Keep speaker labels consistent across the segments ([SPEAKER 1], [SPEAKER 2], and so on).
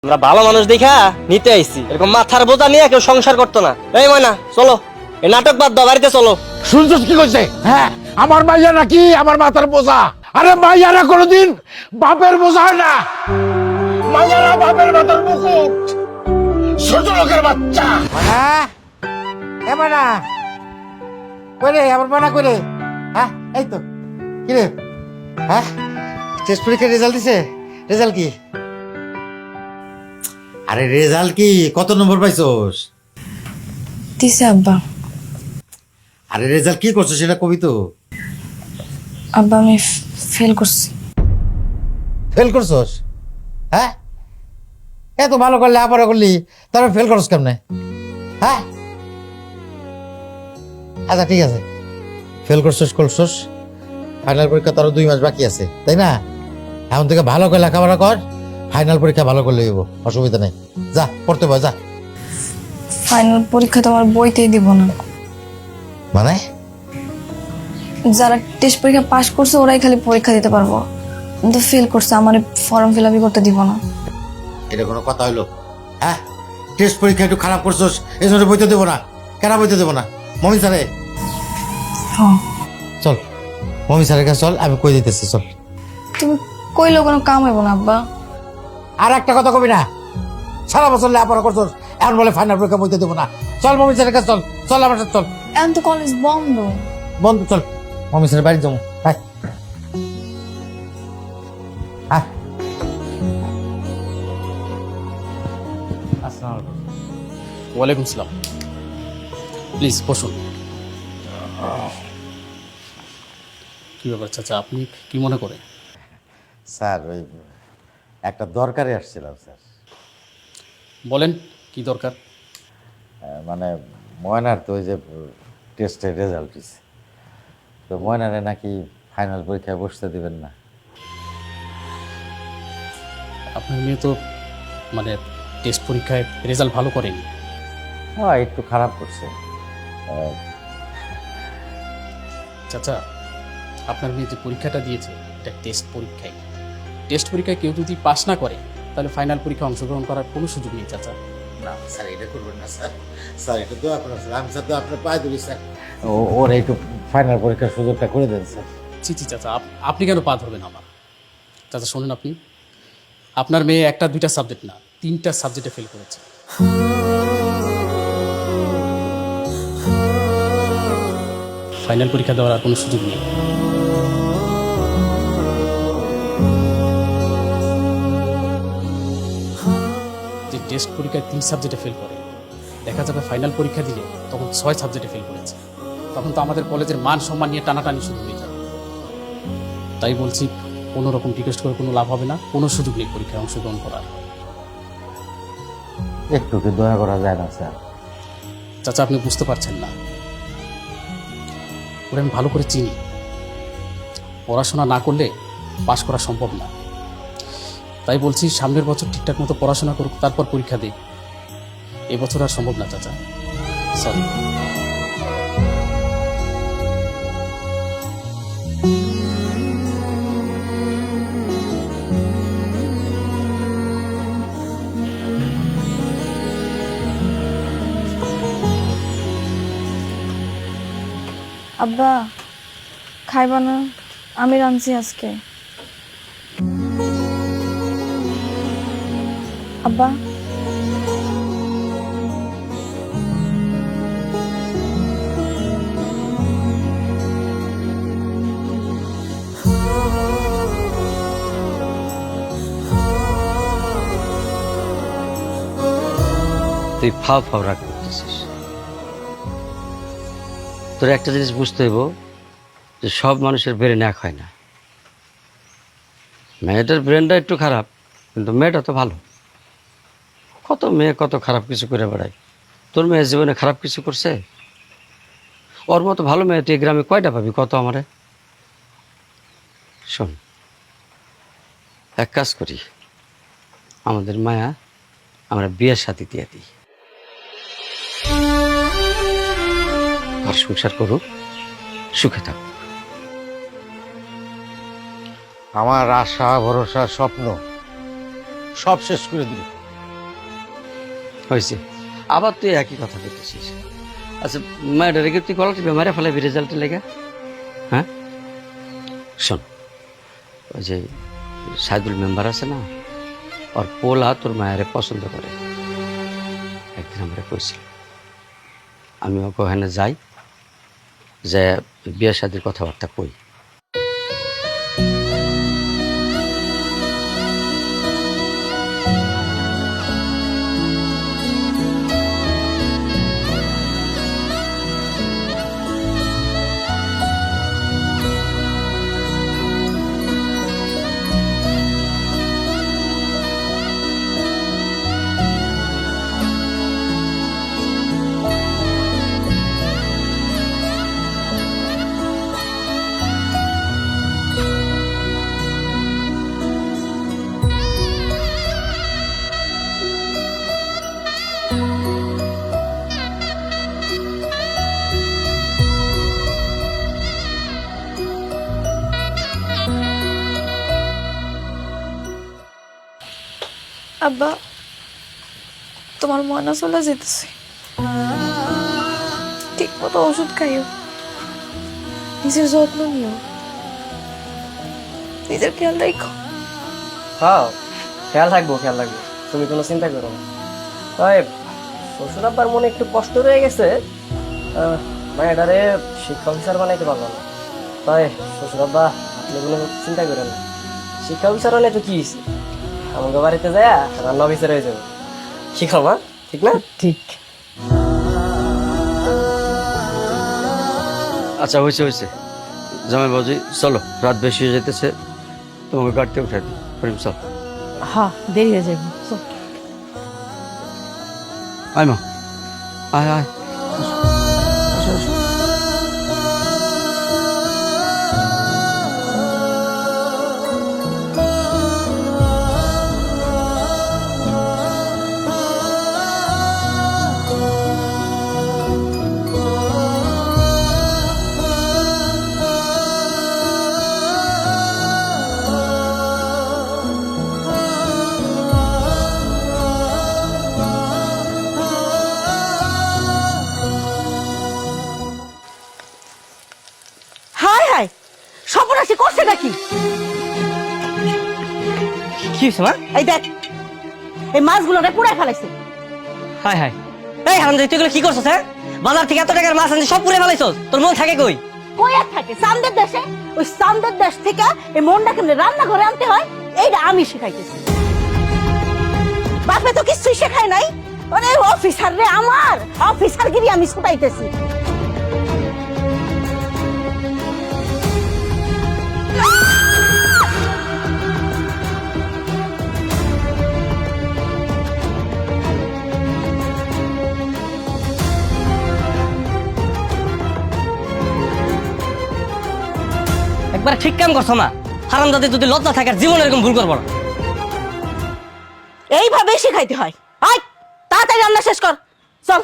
[SPEAKER 1] আমরা ভালো মানুষ দেখা নিতে আইছি, এরকম মাথার বোঝা নিয়ে কেউ সংসার করতো না। এই ময়না চলো, এই নাটক বাদ দাও, বাড়িতে চলো।
[SPEAKER 2] শুনছিস কি কইছে? হ্যাঁ, আমার মাইয়া নাকি আমার মাথার বোঝা। আরে মাইয়ারা কোনোদিন বাপের বোঝা হয় না, মাইয়ারা বাপের মাথার মুকুট। ছোট লোকের বাচ্চা।
[SPEAKER 3] না কইরে আমার মানা কইরে। হ্যাঁ এই তো কিরে, হ্যাঁ টেস্ট পরীক্ষার রেজাল্ট দিছে? রেজাল্ট কি?
[SPEAKER 4] আরে রেজাল্ট কি, কত নম্বর পাইছস?
[SPEAKER 5] দিছে আব্বা।
[SPEAKER 4] আরে রেজাল্ট কি করছো সেটা কবি তো।
[SPEAKER 5] আব্বা আমি ফেল করছি।
[SPEAKER 3] ফেল করছস? হ্যাঁ এত ভালো করলে আবার করলি, তারপর ফেল করছ কেমনে? হ্যাঁ আচ্ছা ঠিক আছে, ফেল করছস ফাইনাল পরীক্ষা তো আরো 2 মাস বাকি আছে, তাই না? এখন থেকে ভালো করে লেখাপড়া কর, ফাইনাল পরীক্ষা ভালো করলে হইব, অসুবিধা নেই। যা পড়তে বল, যা।
[SPEAKER 5] ফাইনাল পরীক্ষা তো আমার বইতেই দিব না।
[SPEAKER 3] মানে?
[SPEAKER 5] যারা টেস্ট পরীক্ষা পাশ করছে ওরাই খালি পরীক্ষা দিতে পারবো, কিন্তু ফেল করছে আমার ফর্ম ফিল আপই করতে দিব না।
[SPEAKER 4] এটা কোনো কথা হইলো? হ্যাঁ, টেস্ট পরীক্ষা একটু খারাপ করছস, এই জন্য বইতে দেবো না। কেন বইতে দেবো না? মমি স্যারে
[SPEAKER 5] হ্যাঁ
[SPEAKER 3] চল, মমি স্যারের কাছে চল, আমি কই দিতেছি, চল।
[SPEAKER 5] তুমি কইলেও কোনো কাম হইব না আব্বা।
[SPEAKER 3] আর একটা কথা কবি না, সারা বছর লেখাপড়া করছস, এখন বলে ফাইনাল পরীক্ষা বইতে দেবো না। চল মমি স্যারের কাছে চল, চল আমার সাথে চল।
[SPEAKER 5] এখন তো কলেজ বন্ধ।
[SPEAKER 3] বন্ধু চল, মমি স্যারের বাড়ি যাবো। হাই আয়।
[SPEAKER 6] ওয়ালাইকুম সালাম। প্লিজ বসুন। কি ব্যাপার চাচা, আপনি কি মনে করেন?
[SPEAKER 4] স্যার ওই একটা দরকারে আসছিলাম স্যার।
[SPEAKER 6] বলেন কি দরকার?
[SPEAKER 4] মানে ময়নার তো ওই যে টেস্টের রেজাল্ট দিচ্ছে, তো ময়নারে নাকি ফাইনাল পরীক্ষায় বসতে দিবেন না।
[SPEAKER 6] আপনার মেয়ে তো মানে টেস্ট পরীক্ষায় রেজাল্ট ভালো করেনি।
[SPEAKER 4] হ্যাঁ একটু খারাপ করছে।
[SPEAKER 6] চাচা, আপনার মেয়ে যে পরীক্ষাটা দিয়েছে এটা টেস্ট পরীক্ষায়। টেস্ট পরীক্ষায় কেউ যদি পাস না করে তাহলে ফাইনাল পরীক্ষায় অংশগ্রহণ করার কোনো সুযোগ নেই চাচা।
[SPEAKER 4] না স্যার, এটা করবেন না স্যার। স্যার এটা তো আপনার স্যার, আমি স্যার তো আপনার পায়ে ধরি স্যার। ওর একটু ফাইনাল পরীক্ষার সুযোগটা করে দেন স্যার।
[SPEAKER 6] জি জি চাচা, আপনি কেন পা ধরবেন আমার? চাচা শোনেন, আপনার মেয়ে 1-2টা সাবজেক্ট না 3টা সাবজেক্টে ফেল করেছে। ফাইনাল পরীক্ষা দেওয়ার আর কোনো সুযোগ নেই। যে টেস্ট পরীক্ষায় 3 সাবজেক্টে ফেল করে, দেখা যাবে ফাইনাল পরীক্ষা দিলে তখন 6 সাবজেক্টে ফেল করেছে। তখন তো আমাদের কলেজের মান সম্মান নিয়ে টানাটানি শুরু হয়ে যাবে। তাই বলছি, কোনো রকম রিকোয়েস্ট করে কোনো লাভ হবে না, কোনো সুযোগ নেই পরীক্ষায় অংশগ্রহণ করার।
[SPEAKER 4] একটু কি দয়া করা যায় না স্যার?
[SPEAKER 6] চাচা আপনি বুঝতে পারছেন না, ওরা আমি ভালো করে চিনি। পড়াশোনা না করলে পাশ করা সম্ভব না। তাই বলছি সামনের বছর ঠিকঠাক মতো পড়াশোনা করুক, তারপর পরীক্ষা দিই। এবছর আর সম্ভব না চাচা, সরি।
[SPEAKER 5] আব্বা খাইবা না? আমি রাঁধছি আজকে। আব্বা
[SPEAKER 7] তুই ফাও ফাও রাগ করতেছিস। তোর একটা জিনিস বুঝতে হইব যে সব মানুষের ব্রেন এক হয় না। মেয়েটার ব্রেনটা একটু খারাপ, কিন্তু মেয়েটা তো ভালো। কত মেয়ে কত খারাপ কিছু করে বেড়ায়। তোর মেয়ের জীবনে খারাপ কিছু করছে? ওর মতো ভালো মেয়ে তুই গ্রামে কয়টা পাবি? কত আমারে। শোন, এক কাজ করি, আমাদের মায়া আমরা বিয়ের সাথে দিয়ে দিই, আর সংসার করুক, সুখে থাকুক।
[SPEAKER 3] আমার আশা ভরসা স্বপ্ন সব শেষ করে দিল।
[SPEAKER 7] হয়েছে, আবার তুই একই কথা বলতেছিস। আচ্ছা ম্যাডারে কি তুই কলাটি বেমারে ফেলাবি রেজাল্টের লেগে? হ্যাঁ শোন, ওই যে সাইদুল মেম্বার আছে না, ওর পোলা তোর মায়েরে পছন্দ করে। একদিন আমরা কইছিল, আমি ওকে ওখানে যাই, যে বিয়ে শাদির কথাবার্তা কই।
[SPEAKER 5] আব্বা, তোমার ময়না চলে যেতেছে, ঠিক মতো ওষুধ খাইও, নিজের যত্ন নিও, নিজের খেয়াল রাখো।
[SPEAKER 1] হ্যাঁ, খেয়াল রাখবো। তুমি কোনো চিন্তা করো না। তাই শ্বশুর আব্বার মনে একটু কষ্ট রয়ে গেছে, মায়েরারে শিক্ষা অফিসার বানাইতে পারবো না। তাই শ্বশুর আব্বা আপনি কোনো চিন্তা করেন না, শিক্ষা অফিসার হলে তো কি হয়েছে, আমাকে বাড়িতে যায় রান্না অফিসার হয়ে যাবে। শিখাও মা, ঠিক না?
[SPEAKER 8] ঠিক।
[SPEAKER 7] আচ্ছা হয়েছে, জামাই বাবুজি চলো, রাত বেশি হয়ে যেতেছে, তোমাকে গাড়িতে উঠাই দিই। করিম চল।
[SPEAKER 8] হ্যাঁ, দেরি হয়ে যাবে। চল।
[SPEAKER 7] আয় মা, আয় আয়। আসো, আসো।
[SPEAKER 8] হায় হায়, সর্বনাশী করছে নাকি?
[SPEAKER 1] কি হয়েছে মা?
[SPEAKER 8] এই দেখ, এই মাছগুলোরে পুড়ায় ফেলাইছে।
[SPEAKER 1] হায় হায়, এই হারাম তুই এগুলো কি করছিস? হ্যাঁ, বাজার থেকে এত টাকার মাছ আনছি, সব পুড়ে ফেলাইছস। তোর মন থাকে কই?
[SPEAKER 8] কই আর থাকে? চান্দের দেশে। ওই চান্দের দেশ থেকে এই মনটা কেমনে রান্না করে আনতে হয়, এইটা আমি শিখাইতেছি। বাপে তো কিছুই শেখায় নাই, মানে অফিসার রে, আমার অফিসারগিরি আমি ছুটাইতেছি।
[SPEAKER 1] একবার ঠিক কাম করছো মা, হারাম দাদি যদি লজ্জা থাকে আর জীবনে এরকম ভুল করবো না।
[SPEAKER 8] এইভাবেই শিখাইতে হয়। আয় তাড়াতাড়ি রান্না শেষ কর, চল।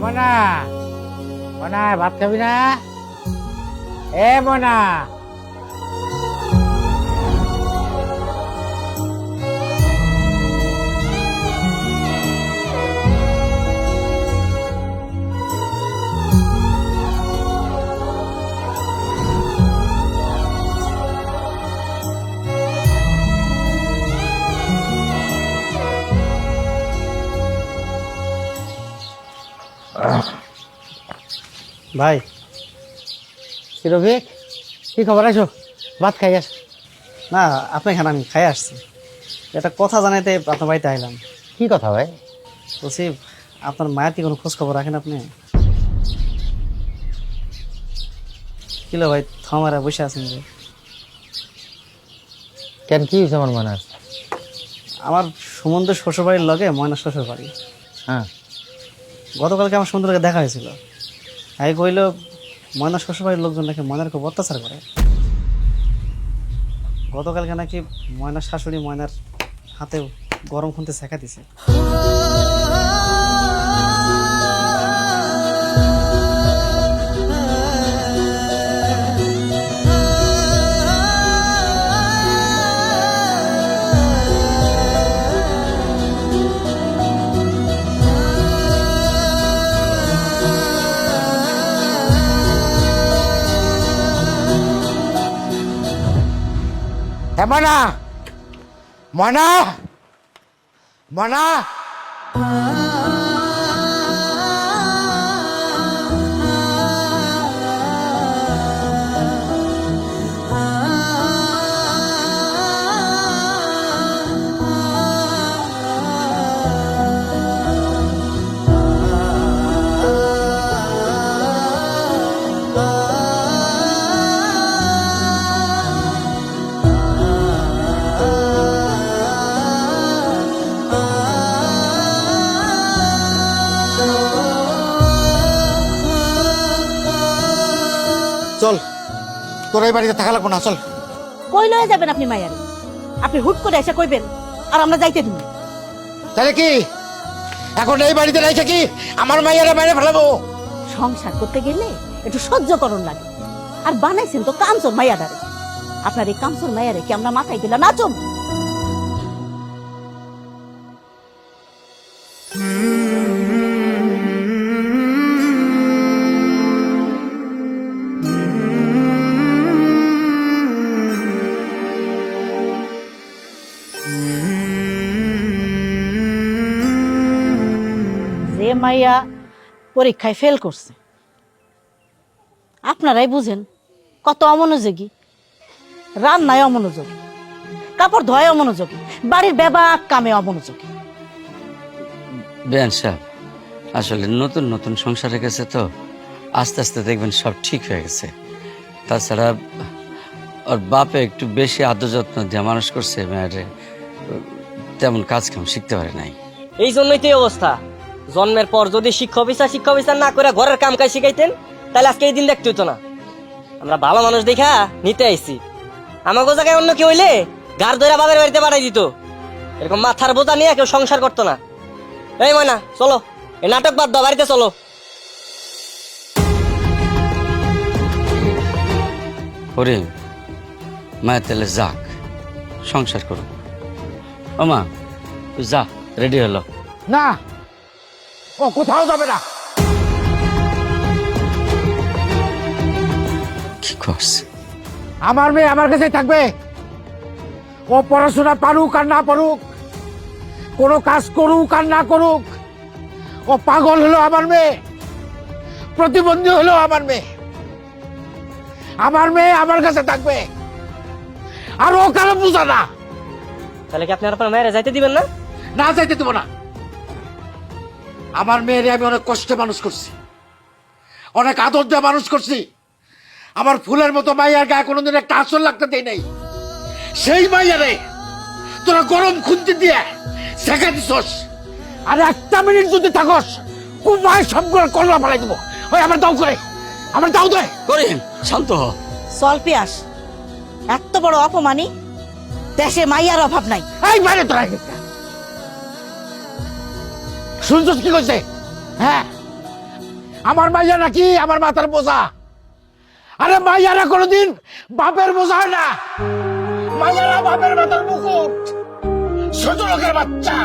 [SPEAKER 2] মনা, মনা ভাত খাবি না? এ মনা,
[SPEAKER 9] ভাই কি রফিক, কি খবর? আসো ভাত খাই আস।
[SPEAKER 10] না আপনি এখানে আমি খাই আসছি, একটা কথা জানাইতে আপনার বাড়িতে আইলাম।
[SPEAKER 9] কি কথা ভাই?
[SPEAKER 10] বলছি আপনার মায়ের কি কোনো খোঁজ খবর রাখেন আপনি? কিলো ভাই থামারা বসে আছেন যে?
[SPEAKER 9] কেন, কি হয়েছে আমার মনে?
[SPEAKER 10] আমার সুমন্দের শ্বশুরবাড়ির লগে ময়না শ্বশুর বাড়ি।
[SPEAKER 9] হ্যাঁ,
[SPEAKER 10] গতকালকে আমার সুমন্দেরকে দেখা হয়েছিল। আগে কইল ময়না শ্বশুরবাড়ির লোকজন নাকি ময়নার খুব অত্যাচার করে। গতকালকে নাকি ময়নার শাশুড়ি ময়নার হাতে গরম খুনতে শেখা দিছে।
[SPEAKER 2] হ্যাঁ ময়না, ময়না, ময়না।
[SPEAKER 3] চল, তোর এই বাড়িতে থাকা লাগবো না, চল।
[SPEAKER 8] কই লয়ে যাবেন আপনি মাইয়ারে? আপনি হুট করে এসে কইবেন আর আমরা যাইতে দিব।
[SPEAKER 2] তাহলে কি এখন এই বাড়িতে রেখে কি আমার মাইয়ারা বাইরে ফেলাবো?
[SPEAKER 8] সংসার করতে গেলে একটু সহ্য করণ লাগে। আর বানাইছেন তো কামচোর মাইয়াডারে। আপনার এই কামচোর মাইয়ারে কি আমরা মাথায় দিলা নাচম? যে মাইয়া পরীক্ষায় ফেল করছে আপনারাই বুঝেন কত অমনোযোগী। রান্নায় অমনোযোগী, কাপড় ধোয় অমনোযোগী, বাড়ির বেবাক কামে অমনোযোগী।
[SPEAKER 7] বেয়ান সাহেব, আসলে নতুন নতুন সংসারে গেছে তো, আস্তে আস্তে দেখবেন সব ঠিক হয়ে গেছে। তাছাড়া ওর বাপে একটু বেশি আদর যত্ন দিয়ে মানুষ করছে, মেয়েরে তেমন কাজ কাম শিখতে পারে নাই।
[SPEAKER 1] এই জন্যই তো এই অবস্থা। জন্মের পর যদি শিক্ষা বিচার না করে ঘরের কাম কাজ শিখাইতেন, তাহলে আজকে এই দিন দেখতে হতো না। আমরা ভালো মানুষ দেখা নিতে আইছি। আমাকে জায়গায় অন্য কেউ হইলে গার ধরে বাবার বাড়িতে পাঠাই দিত। এরকম মাথার বোঝা নিয়ে কেউ সংসার করতো না। এই ময়না, চলো, এই নাটক বাদ দাও, বাড়িতে চলো।
[SPEAKER 7] করিম, মায়ের তাহলে যাক, সংসার করুক। ও মা, তুই যা, রেডি হলো।
[SPEAKER 2] না, ও কোথাও যাবে না।
[SPEAKER 7] কি করছে?
[SPEAKER 2] আমার মেয়ে আমার কাছেই থাকবে। ও পড়াশোনা পারুক আর না পারুক, কোনো কাজ করুক আর না করুক, ও পাগল হলো আমার মেয়ে, প্রতিবন্ধী হলো আমার মেয়ে। আমার মেয়ে আমার কাছে থাকবে, আর ও কারো বুঝা না।
[SPEAKER 1] তাহলে কি আপনি আপনার মেয়েরা যাইতে দিবেন না?
[SPEAKER 2] না, যাইতে দেবো না। আমার মেয়েরে আমি অনেক কষ্টে মানুষ করছি, অনেক আদর দিয়ে মানুষ করছি। আমার ফুলের মতো মাইয়ার গায়ে কোনোদিন একটা আসর লাগতে দেয় নাই। সেই মাইয়ারে তোরা গরম খুঁজতে দিয়ে শেখা দিছস। আর একটা মিনিট যদি থাকস, কুমায় সবগুলো কল্লা ফেলাই দেবো। ওই আমার দাও করে, আমার দাও দেয়।
[SPEAKER 7] করিম, শান্ত হ।
[SPEAKER 8] চল পিয়াস, এত বড় অপমানি দেশে মাইয়ার অভাব নাই।
[SPEAKER 2] এই বাইরে তোরা শুনছস কি কইছে? হ্যাঁ, আমার মাইয়া নাকি আমার মাথার বোঝা। আরে মাইয়ারা কোনোদিন বাপের বোঝা হয় না। মাইয়ারা বাপের মাথার মুকুট, ছোট লোকের বাচ্চা।